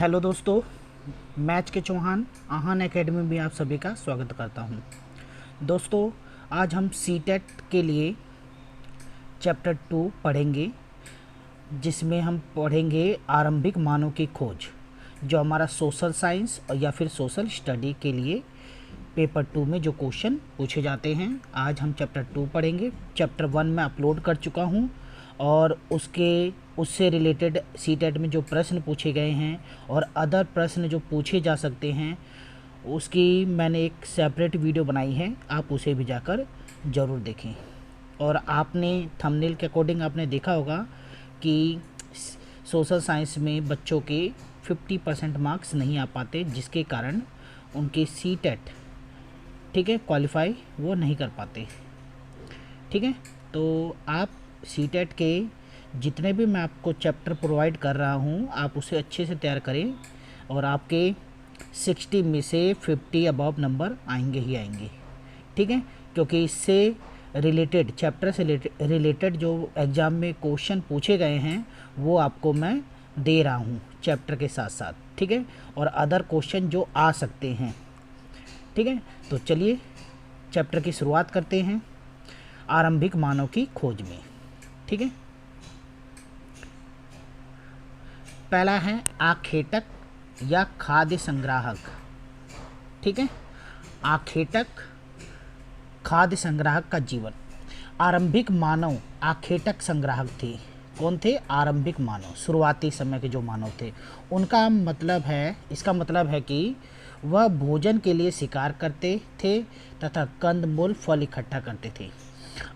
Hello दोस्तों, मैं के चौहान आहान एकेडमी में आप सभी का स्वागत करता हूं। दोस्तों, आज हम सीटेट के लिए चैप्टर 2 पढ़ेंगे, जिसमें हम पढ़ेंगे आरंभिक मानव की खोज, जो हमारा सोशल साइंस या फिर सोशल स्टडी के लिए पेपर 2 में जो क्वेश्चन पूछे जाते हैं। आज हम चैप्टर 2 पढ़ेंगे। चैप्टर 1 में अपलोड कर चुका हूं और उससे रिलेटेड सीटेट में जो प्रश्न पूछे गए हैं और अदर प्रश्न जो पूछे जा सकते हैं, उसकी मैंने एक सेपरेट वीडियो बनाई है, आप उसे भी जाकर ज़रूर देखें। और आपने थंबनेल के अकॉर्डिंग आपने देखा होगा कि सोशल साइंस में बच्चों के 50% मार्क्स नहीं आ पाते, जिसके कारण उनके सीटेट क्वालिफाई वो नहीं कर पाते। ठीक है, तो आप सीटेट के जितने भी मैं आपको चैप्टर प्रोवाइड कर रहा हूँ, आप उसे अच्छे से तैयार करें और आपके 60 में से 50 अबव नंबर आएंगे ही आएंगे। ठीक है, क्योंकि इससे रिलेटेड चैप्टर से रिलेटेड जो एग्ज़ाम में क्वेश्चन पूछे गए हैं वो आपको मैं दे रहा हूँ चैप्टर के साथ साथ। ठीक है, और अदर क्वेश्चन जो आ सकते हैं। ठीक है, तो चलिए चैप्टर की शुरुआत करते हैं आरंभिक मानव की खोज में। ठीक है, पहला है आखेटक या खाद्य संग्राहक। ठीक है, आखेटक खाद्य संग्राहक का जीवन। आरंभिक मानव आखेटक संग्राहक थे। कौन थे? आरंभिक मानव, शुरुआती समय के जो मानव थे। उनका मतलब है, इसका मतलब है कि वह भोजन के लिए शिकार करते थे तथा कंदमूल फल इकट्ठा करते थे।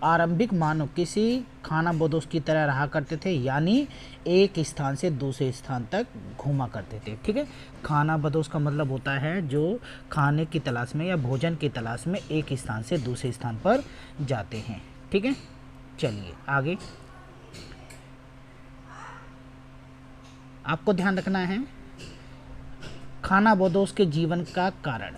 आरंभिक मानव किसी खानाबदोश की तरह रहा करते थे, यानी एक स्थान से दूसरे स्थान तक घूमा करते थे। ठीक है, खानाबदोश का मतलब होता है जो खाने की तलाश में या भोजन की तलाश में एक स्थान से दूसरे स्थान पर जाते हैं। ठीक है, चलिए आगे आपको ध्यान रखना है खानाबदोश के जीवन का कारण।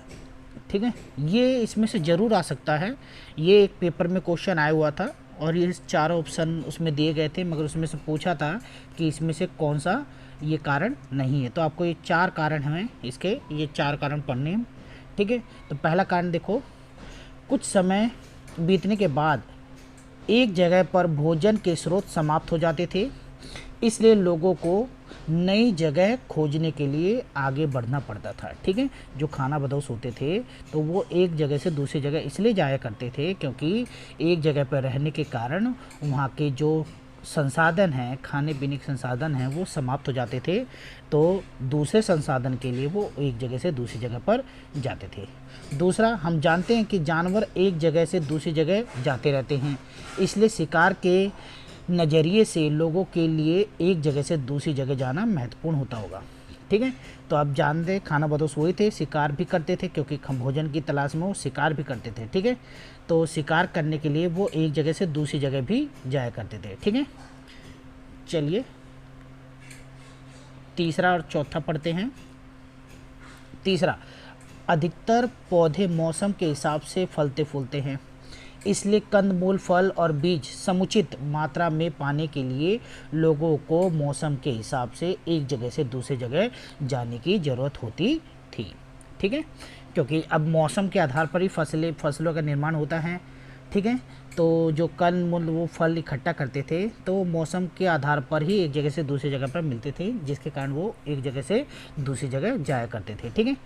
ठीक है, ये इसमें से ज़रूर आ सकता है। ये एक पेपर में क्वेश्चन आया हुआ था और ये चारों ऑप्शन उसमें दिए गए थे, मगर उसमें से पूछा था कि इसमें से कौन सा ये कारण नहीं है। तो आपको ये 4 कारण हैं इसके, ये 4 कारण पढ़ने हैं। ठीक है, तो पहला कारण देखो, कुछ समय बीतने के बाद एक जगह पर भोजन के स्रोत समाप्त हो जाते थे, इसलिए लोगों को नई जगह खोजने के लिए आगे बढ़ना पड़ता था। ठीक है, जो खानाबदोश होते थे तो वो एक जगह से दूसरी जगह इसलिए जाया करते थे क्योंकि एक जगह पर रहने के कारण वहाँ के जो संसाधन हैं, खाने पीने के संसाधन हैं, वो समाप्त हो जाते थे। तो दूसरे संसाधन के लिए वो एक जगह से दूसरी जगह पर जाते थे। दूसरा, हम जानते हैं कि जानवर एक जगह से दूसरी जगह जाते रहते हैं, इसलिए शिकार के नज़रिए से लोगों के लिए एक जगह से दूसरी जगह जाना महत्वपूर्ण होता होगा। ठीक है, तो आप जानते हैं खानाबदोश वही थे, शिकार भी करते थे, क्योंकि भोजन की तलाश में वो शिकार भी करते थे। ठीक है, तो शिकार करने के लिए वो एक जगह से दूसरी जगह भी जाया करते थे। ठीक है, चलिए तीसरा और चौथा पढ़ते हैं। तीसरा, अधिकतर पौधे मौसम के हिसाब से फलते फूलते हैं, इसलिए कंदमूल, फल और बीज समुचित मात्रा में पाने के लिए लोगों को मौसम के हिसाब से एक जगह से दूसरी जगह जाने की ज़रूरत होती थी। ठीक है, क्योंकि अब मौसम के आधार पर ही फसलों का निर्माण होता है। ठीक है, तो जो कंदमूल वो फल इकट्ठा करते थे तो मौसम के आधार पर ही एक जगह से दूसरी जगह पर मिलते थे, जिसके कारण वो एक जगह से दूसरी जगह जाया करते थे। ठीक है,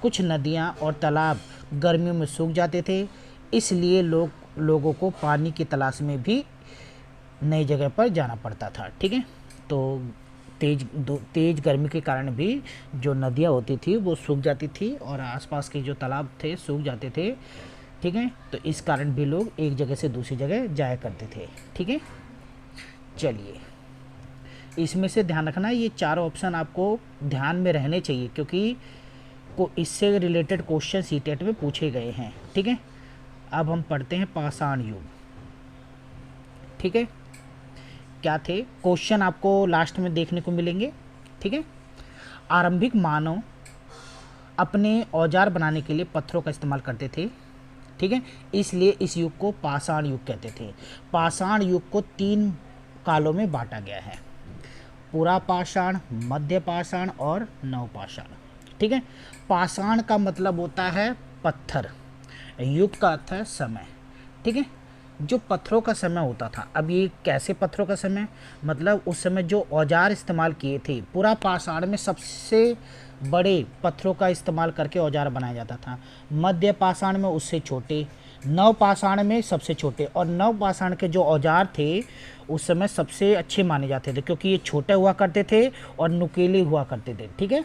कुछ नदियाँ और तालाब गर्मियों में सूख जाते थे, इसलिए लोगों को पानी की तलाश में भी नई जगह पर जाना पड़ता था। ठीक है, तो तेज़ गर्मी के कारण भी जो नदियाँ होती थी वो सूख जाती थी और आसपास के जो तालाब थे सूख जाते थे। ठीक है, तो इस कारण भी लोग एक जगह से दूसरी जगह जाया करते थे। ठीक है, चलिए इसमें से ध्यान रखना, ये चारों ऑप्शन आपको ध्यान में रहने चाहिए, क्योंकि इससे रिलेटेड क्वेश्चन सीटेट में पूछे गए हैं। ठीक है, अब हम पढ़ते हैं पाषाण युग। ठीक है, क्या थे क्वेश्चन आपको लास्ट में देखने को मिलेंगे। ठीक है, आरंभिक मानव अपने औजार बनाने के लिए पत्थरों का इस्तेमाल करते थे। ठीक है, इसलिए इस युग को पाषाण युग कहते थे। पाषाण युग को 3 कालों में बांटा गया है। पूरा पाषाण, मध्य पाषाण और नवपाषाण। ठीक है, पाषाण का मतलब होता है पत्थर, युग का अर्थ है समय। ठीक है, जो पत्थरों का समय होता था। अब ये कैसे पत्थरों का समय, मतलब उस समय जो औजार इस्तेमाल किए थे, पूरा पाषाण में सबसे बड़े पत्थरों का इस्तेमाल करके औजार बनाया जाता था। मध्य पाषाण में उससे छोटे, नव पाषाण में सबसे छोटे, और नव पाषाण के जो औजार थे उस समय सबसे अच्छे माने जाते थे, क्योंकि ये छोटे हुआ करते थे और नुकीले हुआ करते थे। ठीक है,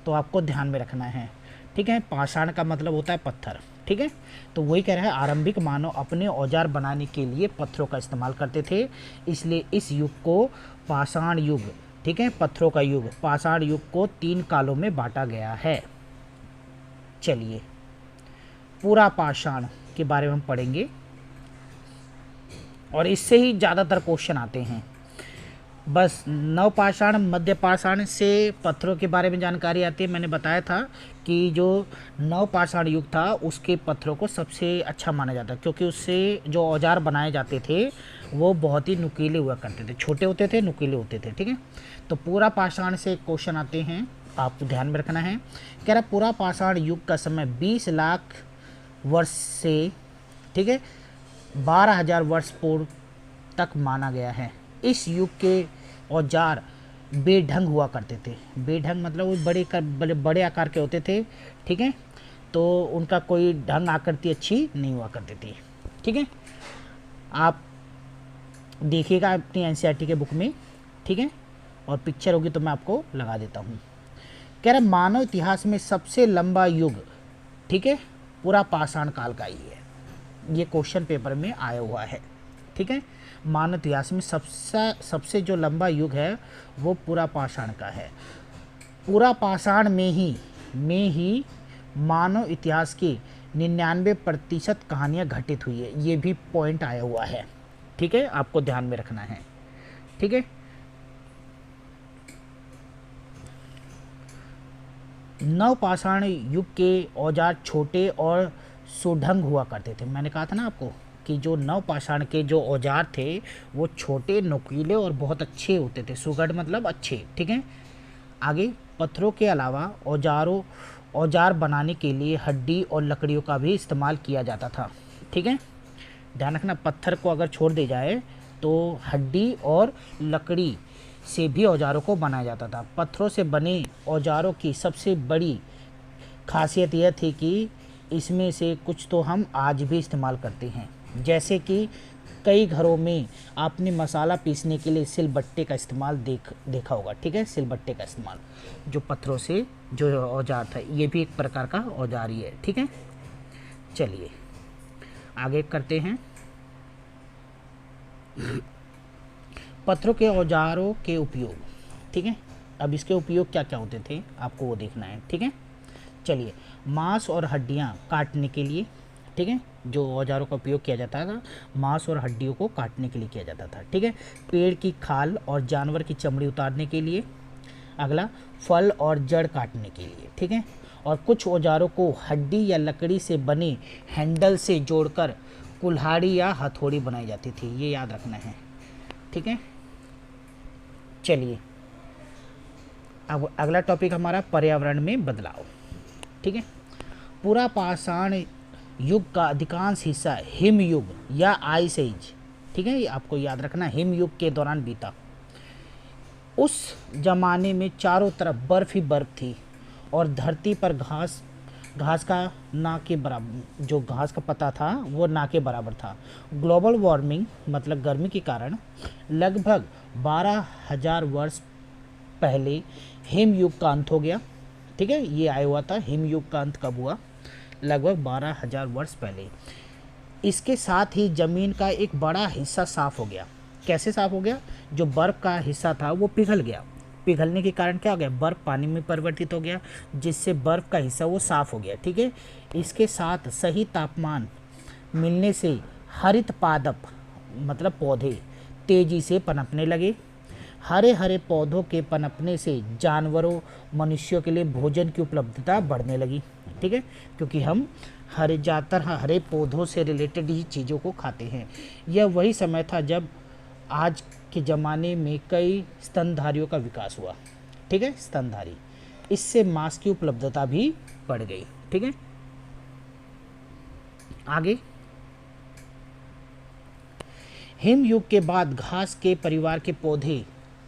तो आपको ध्यान में रखना है। ठीक है, पाषाण का मतलब होता है पत्थर। ठीक है, तो वही कह रहा है आरंभिक मानव अपने औजार बनाने के लिए पत्थरों का इस्तेमाल करते थे, इसलिए इस युग को पाषाण युग, ठीक है, पत्थरों का युग, पाषाण युग को 3 कालों में बांटा गया है। चलिए पूरा पाषाण के बारे में हम पढ़ेंगे और इससे ही ज़्यादातर क्वेश्चन आते हैं। बस नवपाषाण, मध्य पाषाण से पत्थरों के बारे में जानकारी आती है। मैंने बताया था कि जो नवपाषाण युग था उसके पत्थरों को सबसे अच्छा माना जाता है, क्योंकि उससे जो औजार बनाए जाते थे वो बहुत ही नुकीले हुआ करते थे, छोटे होते थे, नुकीले होते थे। ठीक है, तो पूरा पाषाण से क्वेश्चन आते हैं, आपको ध्यान में रखना है। कह रहा पूरा पाषाण युग का समय 20 लाख वर्ष से, ठीक है, 12,000 वर्ष पूर्व तक माना गया है। इस युग के औजार बेढंग हुआ करते थे। बेढंग मतलब वो बड़े आकार के होते थे। ठीक है, तो उनका कोई ढंग आकृति अच्छी नहीं हुआ करती थी। ठीक है, आप देखिएगा अपनी एनसीईआरटी के बुक में। ठीक है, और पिक्चर होगी तो मैं आपको लगा देता हूँ। कह रहा मानव इतिहास में सबसे लंबा युग, ठीक है, पूरा पाषाण काल का ही है। ये क्वेश्चन पेपर में आया हुआ है। ठीक है, मानव इतिहास में सबसे जो लंबा युग है वो पूरा पाषाण का है। पूरा पाषाण में ही मानव इतिहास की 99% कहानियाँ घटित हुई है। ये भी पॉइंट आया हुआ है। ठीक है, आपको ध्यान में रखना है। ठीक है, नवपाषाण युग के औजार छोटे और सुढंग हुआ करते थे। मैंने कहा था ना आपको कि जो नवपाषाण के जो औजार थे वो छोटे, नुकीले और बहुत अच्छे होते थे। सुगढ़ मतलब अच्छे। ठीक है, आगे पत्थरों के अलावा औजार बनाने के लिए हड्डी और लकड़ियों का भी इस्तेमाल किया जाता था। ठीक है, ध्यान रखना, पत्थर को अगर छोड़ दी जाए तो हड्डी और लकड़ी से भी औजारों को बनाया जाता था। पत्थरों से बने औजारों की सबसे बड़ी खासियत यह थी कि इसमें से कुछ तो हम आज भी इस्तेमाल करते हैं, जैसे कि कई घरों में आपने मसाला पीसने के लिए सिलबट्टे का इस्तेमाल देखा होगा। ठीक है, सिलबट्टे का इस्तेमाल जो पत्थरों से जो औजार था, ये भी एक प्रकार का औजार ही है। ठीक है, चलिए आगे करते हैं। पत्थरों के औजारों के उपयोग। ठीक है, अब इसके उपयोग क्या क्या होते थे आपको वो देखना है। ठीक है, चलिए, मांस और हड्डियां काटने के लिए। ठीक है, जो औजारों का उपयोग किया जाता था मांस और हड्डियों को काटने के लिए किया जाता था। ठीक है, पेड़ की खाल और जानवर की चमड़ी उतारने के लिए। अगला, फल और जड़ काटने के लिए। ठीक है, और कुछ औजारों को हड्डी या लकड़ी से बने हैंडल से जोड़कर कुल्हाड़ी या हथौड़ी बनाई जाती थी। ये याद रखना है। ठीक है, चलिए अब अगला टॉपिक हमारा पर्यावरण में बदलाव। ठीक है, पूरा पाषाण युग का अधिकांश हिस्सा हिम युग या आइस एज, ठीक है, ये आपको याद रखना, हिम युग के दौरान बीता। उस जमाने में चारों तरफ बर्फ ही बर्फ थी और धरती पर घास का ना के बराबर, जो घास का पत्ता था वो ना के बराबर था। ग्लोबल वार्मिंग मतलब गर्मी के कारण लगभग 12,000 वर्ष पहले हिम युग का अंत हो गया। ठीक है, ये आया हुआ था। हिम युग का अंत कब हुआ? लगभग 12,000 वर्ष पहले। इसके साथ ही ज़मीन का एक बड़ा हिस्सा साफ़ हो गया। कैसे साफ़ हो गया? जो बर्फ़ का हिस्सा था वो पिघल गया। पिघलने के कारण क्या हो गया? बर्फ़ पानी में परिवर्तित हो गया, जिससे बर्फ़ का हिस्सा वो साफ़ हो गया। ठीक है, इसके साथ सही तापमान मिलने से हरित पादप मतलब पौधे तेज़ी से पनपने लगे। हरे हरे पौधों के पनपने से जानवरों, मनुष्यों के लिए भोजन की उपलब्धता बढ़ने लगी। ठीक है, क्योंकि हम ज़्यादातर हरे पौधों से रिलेटेड ही चीज़ों को खाते हैं। यह वही समय था जब आज के ज़माने में कई स्तनधारियों का विकास हुआ। ठीक है, स्तनधारी, इससे मांस की उपलब्धता भी बढ़ गई। ठीक है, आगे, हिम युग के बाद घास के परिवार के पौधे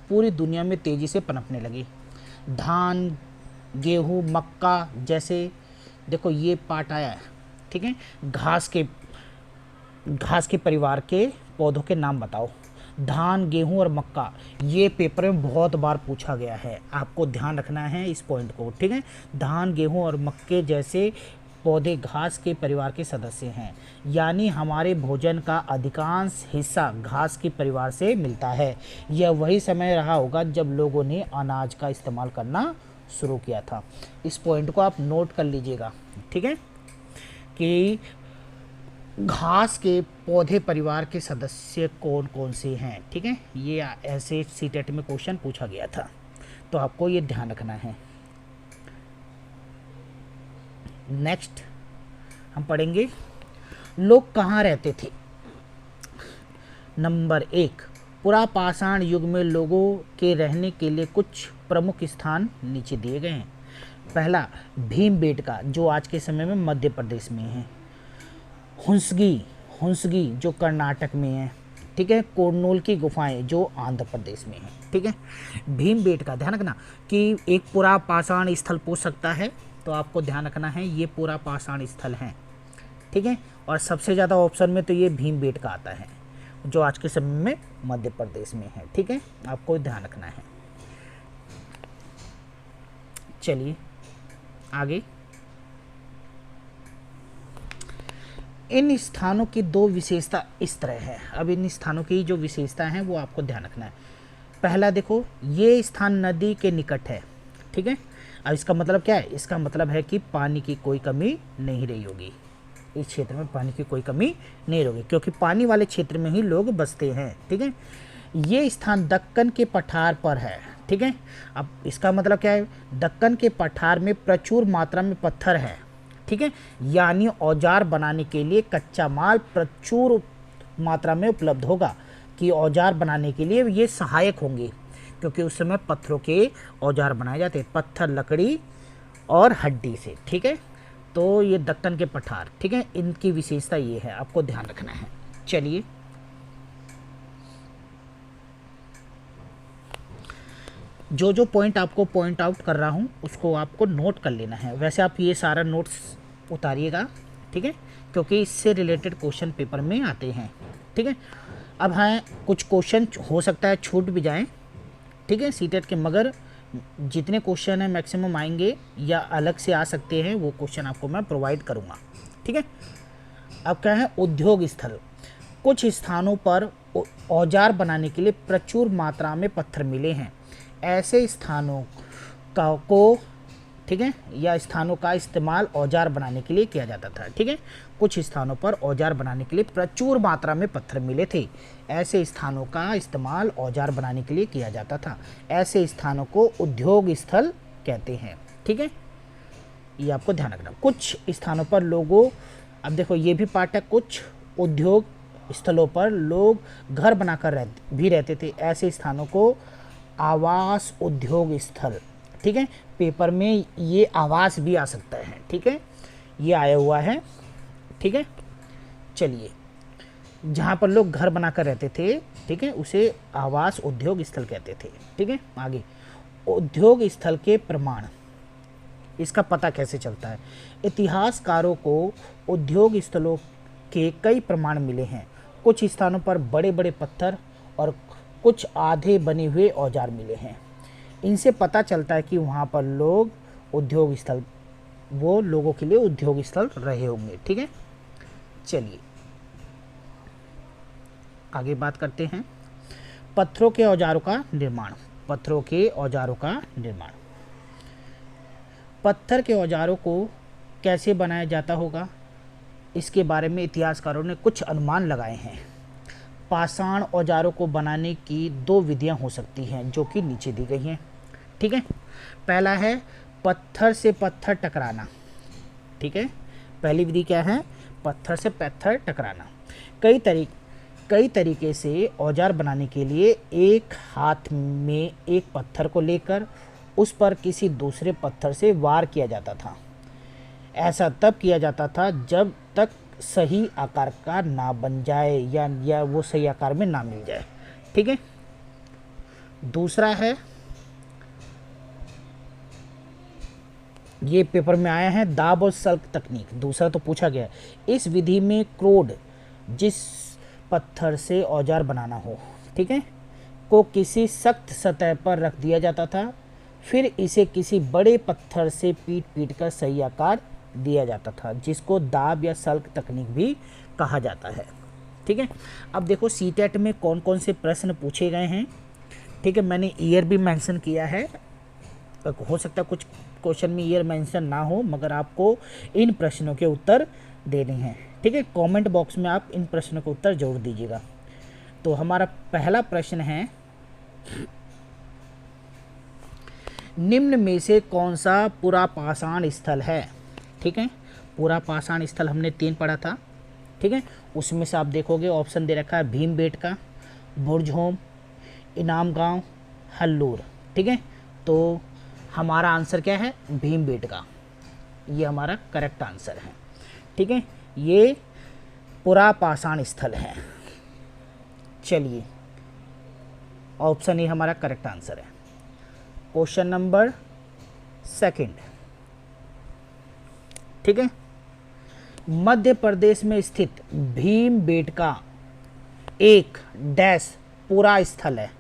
पूरी दुनिया में तेजी से पनपने लगे। धान, गेहूँ, मक्का जैसे, देखो ये पार्ट आया है। ठीक है, घास के परिवार के पौधों के नाम बताओ। धान, गेहूं और मक्का, ये पेपर में बहुत बार पूछा गया है, आपको ध्यान रखना है इस पॉइंट को। ठीक है, धान, गेहूं और मक्के जैसे पौधे घास के परिवार के सदस्य हैं, यानी हमारे भोजन का अधिकांश हिस्सा घास के परिवार से मिलता है। यह वही समय रहा होगा जब लोगों ने अनाज का इस्तेमाल करना शुरू किया था। इस पॉइंट को आप नोट कर लीजिएगा। ठीक है, कि घास के पौधे परिवार के सदस्य कौन कौन से हैं। ठीक है, ये ऐसे सीटेट में क्वेश्चन पूछा गया था, तो आपको ये ध्यान रखना है। नेक्स्ट हम पढ़ेंगे लोग कहाँ रहते थे। नंबर 1, पुरापाषाण युग में लोगों के रहने के लिए कुछ प्रमुख स्थान नीचे दिए गए हैं। पहला, भीमबेटका जो आज के समय में मध्य प्रदेश में है। हुंसगी जो कर्नाटक में है। ठीक है, कोरनूल की गुफाएं जो आंध्र प्रदेश में है। ठीक है, भीमबेटका, ध्यान रखना कि एक पुरापाषाण स्थल पूछ सकता है, तो आपको ध्यान रखना है ये पुरापाषाण स्थल हैं। ठीक है, और सबसे ज़्यादा ऑप्शन में तो ये भीमबेटका आता है जो आज के समय में मध्य प्रदेश में है। ठीक है, आपको ध्यान रखना है। चलिए आगे, इन स्थानों की दो विशेषता इस तरह है। अब इन स्थानों की जो विशेषता है वो आपको ध्यान रखना है। पहला देखो, ये स्थान नदी के निकट है। ठीक है, अब इसका मतलब क्या है? इसका मतलब है कि पानी की कोई कमी नहीं रही होगी, इस क्षेत्र में पानी की कोई कमी नहीं होगी, क्योंकि पानी वाले क्षेत्र में ही लोग बसते हैं। ठीक है, ये स्थान दक्कन के पठार पर है। ठीक है, अब इसका मतलब क्या है? दक्कन के पठार में प्रचुर मात्रा में पत्थर है। ठीक है, यानी औजार बनाने के लिए कच्चा माल प्रचुर मात्रा में उपलब्ध होगा, कि औजार बनाने के लिए ये सहायक होंगे, क्योंकि उस समय पत्थरों के औजार बनाए जाते हैं, पत्थर, लकड़ी और हड्डी से। ठीक है, तो ये दक्कन के पठार, ठीक है, इनकी विशेषता ये है, आपको ध्यान रखना है। चलिए जो जो पॉइंट आपको पॉइंट आउट कर रहा हूँ उसको आपको नोट कर लेना है। वैसे आप ये सारा नोट्स उतारिएगा, ठीक है, क्योंकि इससे रिलेटेड क्वेश्चन पेपर में आते हैं। ठीक है, अब हैं कुछ क्वेश्चन हो सकता है छूट भी जाएं, ठीक है, सीटेट के, मगर जितने क्वेश्चन हैं मैक्सिमम आएंगे या अलग से आ सकते हैं, वो क्वेश्चन आपको मैं प्रोवाइड करूँगा। ठीक है, अब क्या है? उद्योग स्थल। कुछ स्थानों पर औजार बनाने के लिए प्रचुर मात्रा में पत्थर मिले हैं। ऐसे स्थानों को, ठीक है, या स्थानों का इस्तेमाल औजार बनाने के लिए किया जाता था। ठीक है, कुछ स्थानों पर औजार बनाने के लिए प्रचुर मात्रा में पत्थर मिले थे। ऐसे स्थानों का इस्तेमाल औजार बनाने के लिए किया जाता था। ऐसे स्थानों को उद्योग स्थल कहते हैं। ठीक है, ये आपको ध्यान रखना। कुछ स्थानों पर लोगों, अब देखो ये भी पार्ट है, कुछ उद्योग स्थलों पर लोग घर बनाकर भी रहते थे। ऐसे स्थानों को आवास उद्योग स्थल, ठीक है, पेपर में ये आवास भी आ सकता है। ठीक है, ये आया हुआ है। ठीक है, चलिए, जहाँ पर लोग घर बनाकर रहते थे, ठीक है, उसे आवास उद्योग स्थल कहते थे। ठीक है, आगे, उद्योग स्थल के प्रमाण, इसका पता कैसे चलता है? इतिहासकारों को उद्योग स्थलों के कई प्रमाण मिले हैं। कुछ स्थानों पर बड़े बड़े पत्थर और कुछ आधे बने हुए औजार मिले हैं। इनसे पता चलता है कि वहाँ पर लोग उद्योग स्थल, वो लोगों के लिए उद्योग स्थल रहे होंगे। ठीक है, चलिए आगे बात करते हैं पत्थरों के औजारों का निर्माण। पत्थरों के औजारों का निर्माण, पत्थर के औजारों को कैसे बनाया जाता होगा, इसके बारे में इतिहासकारों ने कुछ अनुमान लगाए हैं। पाषाण औजारों को बनाने की दो विधियां हो सकती हैं, जो कि नीचे दी गई हैं। ठीक है, पहला है पत्थर से पत्थर टकराना। ठीक है, पहली विधि क्या है? पत्थर से पत्थर टकराना। कई तरीके से औजार बनाने के लिए एक हाथ में एक पत्थर को लेकर उस पर किसी दूसरे पत्थर से वार किया जाता था। ऐसा तब किया जाता था जब तक सही आकार का ना बन जाए या वो सही आकार में ना मिल जाए। ठीक है। दूसरा है, ये पेपर में आया है, दाब और सल्क तकनीक। दूसरा तो पूछा गया है। इस विधि में क्रोड, जिस पत्थर से औजार बनाना हो, ठीक है, को किसी सख्त सतह पर रख दिया जाता था, फिर इसे किसी बड़े पत्थर से पीट कर सही आकार दिया जाता था, जिसको दाब या सल्क तकनीक भी कहा जाता है। ठीक है। अब देखो सीटेट में कौन कौन से प्रश्न पूछे गए हैं। ठीक है, मैंने ईयर भी मेंशन किया है। हो सकता है कुछ क्वेश्चन में ईयर मेंशन ना हो, मगर आपको इन प्रश्नों के उत्तर देने हैं। ठीक है, कमेंट बॉक्स में आप इन प्रश्नों के उत्तर जरूर दीजिएगा। तो हमारा पहला प्रश्न है, निम्न में से कौन सा पुरापाषाण स्थल है। ठीक है, पुरापाषाण स्थल हमने 3 पढ़ा था। ठीक है, उसमें से आप देखोगे ऑप्शन दे रखा है भीमबेटका, बुर्जहोम, इनाम गांव, हल्लूर। ठीक है, तो हमारा आंसर क्या है, भीमबेटका। ये हमारा करेक्ट आंसर है। ठीक है, ये पुरापाषाण स्थल है। चलिए, ऑप्शन ए हमारा करेक्ट आंसर है। Question number 2। ठीक है, मध्य प्रदेश में स्थित भीमबेटका एक डैश पूरा स्थल है।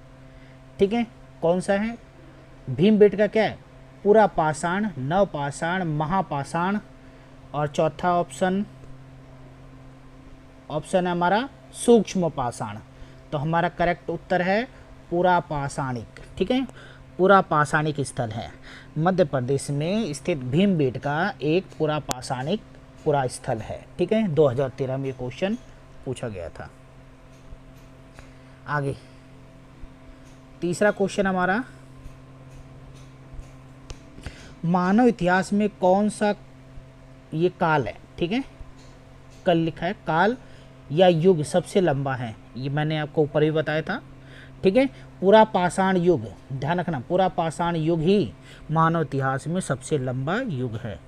ठीक है, कौन सा है भीमबेटका? क्या है, पुरापाषाण, नवपाषाण, महापाषाण, और चौथा ऑप्शन है हमारा सूक्ष्म पाषाण। तो हमारा करेक्ट उत्तर है पुरापाषाणिक। ठीक है, पुरापाषाणिक स्थल है। मध्य प्रदेश में स्थित भीमबेटका एक पुरापाषाणिक पुरा स्थल है। ठीक है, 2013 में क्वेश्चन पूछा गया था। आगे तीसरा क्वेश्चन हमारा, मानव इतिहास में कौन सा ये काल है। ठीक है, कल लिखा है, काल या युग सबसे लंबा है। ये मैंने आपको ऊपर भी बताया था। ठीक है, पुरापाषाण युग, ध्यान रखना, पुरापाषाण युग ही मानव इतिहास में सबसे लंबा युग है।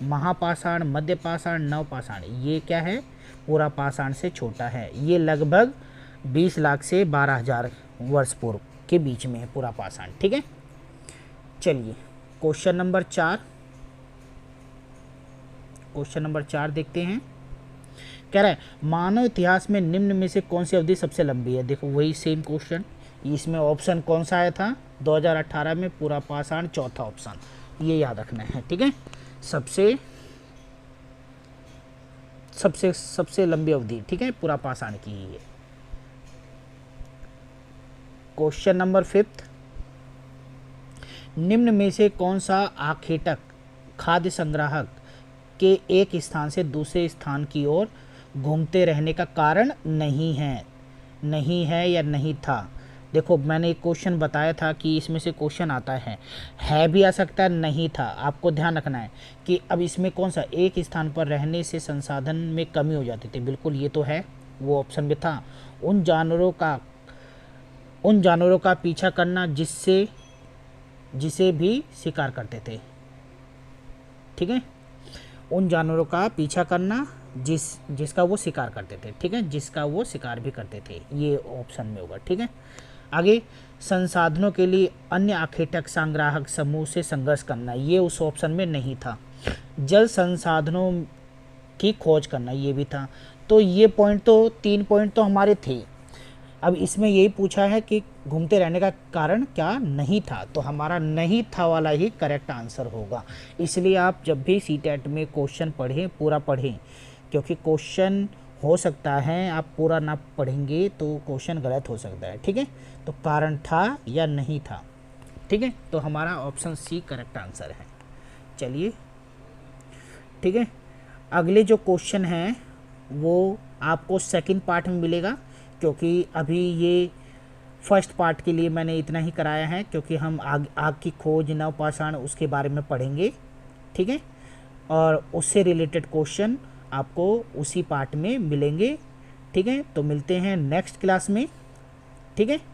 महापाषाण, मध्यपाषाण, नवपाषाण ये क्या है, पुरापाषाण से छोटा है। ये लगभग 20 लाख से 12,000 वर्ष पूर्व के बीच में है पुरापाषाण। ठीक है, चलिए क्वेश्चन नंबर 4। क्वेश्चन नंबर 4 देखते हैं। कह रहा है मानव इतिहास में निम्न में से कौन सी अवधि सबसे लंबी है। देखो वही सेम क्वेश्चन, इसमें ऑप्शन कौन सा आया था 2018 में, पुरापाषाण चौथा ऑप्शन, ये याद रखना है। ठीक है, सबसे लंबी अवधि, ठीक है, पुरापाषाण की ही है। क्वेश्चन नंबर 5, निम्न में से कौन सा आखेटक खाद्य संग्राहक के एक स्थान से दूसरे स्थान की ओर घूमते रहने का कारण नहीं है या नहीं था। देखो मैंने एक क्वेश्चन बताया था कि इसमें से क्वेश्चन आता है भी आ सकता है, नहीं था। आपको ध्यान रखना है कि अब इसमें कौन सा, एक स्थान पर रहने से संसाधन में कमी हो जाती थी, बिल्कुल ये तो है, वो ऑप्शन में था। उन जानवरों का पीछा करना जिसे भी शिकार करते थे। ठीक है, उन जानवरों का पीछा करना जिसका वो शिकार करते थे। ठीक है, जिसका वो शिकार भी करते थे, ये ऑप्शन में होगा। ठीक है, आगे संसाधनों के लिए अन्य आखेटक संग्राहक समूह से संघर्ष करना, ये उस ऑप्शन में नहीं था। जल संसाधनों की खोज करना, ये भी था। तो ये पॉइंट तो 3 पॉइंट तो हमारे थे। अब इसमें यही पूछा है कि घूमते रहने का कारण क्या नहीं था, तो हमारा नहीं था वाला ही करेक्ट आंसर होगा। इसलिए आप जब भी सीटेट में क्वेश्चन पढ़ें, पूरा पढ़ें, क्योंकि क्वेश्चन हो सकता है आप पूरा ना पढ़ेंगे तो क्वेश्चन गलत हो सकता है। ठीक है, तो कारण था या नहीं था। ठीक है, तो हमारा ऑप्शन सी करेक्ट आंसर है। चलिए, ठीक है, अगले जो क्वेश्चन है वो आपको सेकंड पार्ट में मिलेगा, क्योंकि अभी ये फर्स्ट पार्ट के लिए मैंने इतना ही कराया है, क्योंकि हम आग की खोज, नवपाषाण, उसके बारे में पढ़ेंगे। ठीक है, और उससे रिलेटेड क्वेश्चन आपको उसी पार्ट में मिलेंगे। ठीक है, तो मिलते हैं नेक्स्ट क्लास में। ठीक है।